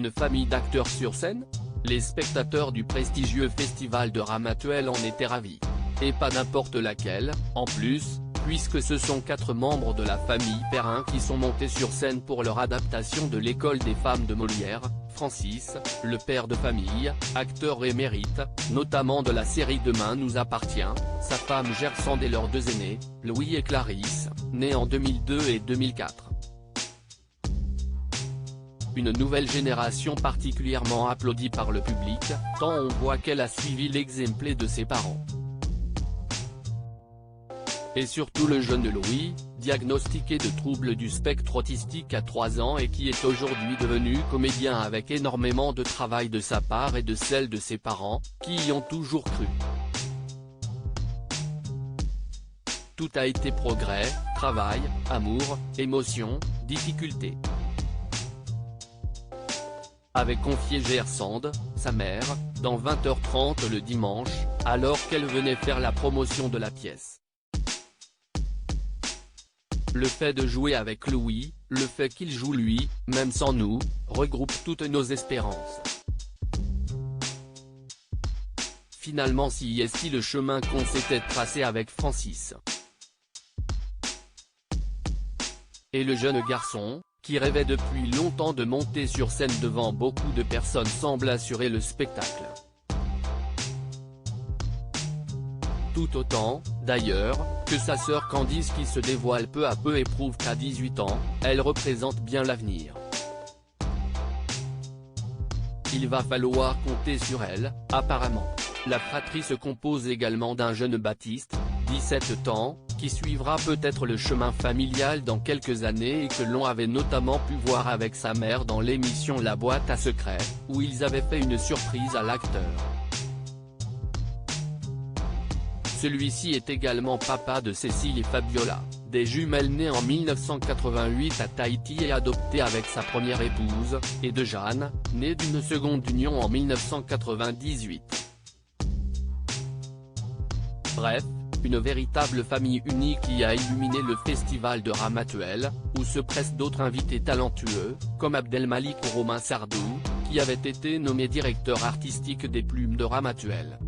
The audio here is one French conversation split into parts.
une famille d'acteurs sur scène? Les spectateurs du prestigieux festival de Ramatuelle en étaient ravis. Et pas n'importe laquelle, en plus, puisque ce sont 4 membres de la famille Perrin qui sont montés sur scène pour leur adaptation de l'École des femmes de Molière. Francis, le père de famille, acteur émérite, notamment de la série Demain nous appartient, sa femme Gersande et leurs 2 aînés, Louis et Clarisse, nés en 2002 et 2004. Une nouvelle génération particulièrement applaudie par le public, tant on voit qu'elle a suivi l'exemple de ses parents. Et surtout le jeune Louis, diagnostiqué de troubles du spectre autistique à 3 ans et qui est aujourd'hui devenu comédien avec énormément de travail de sa part et de celle de ses parents, qui y ont toujours cru. Tout a été progrès, travail, amour, émotion, difficulté. Avait confié Gersande, sa mère, dans 20h30 le dimanche, alors qu'elle venait faire la promotion de la pièce. Le fait de jouer avec Louis, le fait qu'il joue lui, même sans nous, regroupe toutes nos espérances. Finalement si est-il le chemin qu'on s'était tracé avec Francis. Et le jeune garçon, qui rêvait depuis longtemps de monter sur scène devant beaucoup de personnes semble assurer le spectacle. Tout autant, d'ailleurs, que sa sœur Candice qui se dévoile peu à peu et prouve qu'à 18 ans, elle représente bien l'avenir. Il va falloir compter sur elle, apparemment. La fratrie se compose également d'un jeune Baptiste, 17 ans, qui suivra peut-être le chemin familial dans quelques années et que l'on avait notamment pu voir avec sa mère dans l'émission La Boîte à secrets, où ils avaient fait une surprise à l'acteur. Celui-ci est également papa de Cécile et Fabiola, des jumelles nées en 1988 à Tahiti et adoptées avec sa première épouse, et de Jeanne, née d'une seconde union en 1998. Bref, une véritable famille unie qui a illuminé le festival de Ramatuelle, où se pressent d'autres invités talentueux, comme Abdelmalik ou Romain Sardou, qui avaient été nommés directeurs artistiques des Plumes de Ramatuelle.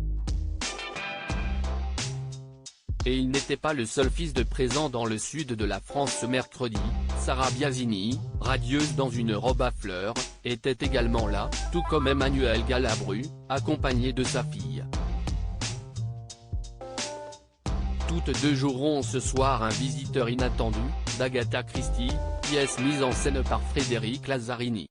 Et il n'était pas le seul fils de présent dans le sud de la France ce mercredi, Sarah Biasini, radieuse dans une robe à fleurs, était également là, tout comme Emmanuel Galabru, accompagné de sa fille. Toutes 2 joueront ce soir Un visiteur inattendu, d'Agatha Christie, pièce mise en scène par Frédéric Lazzarini.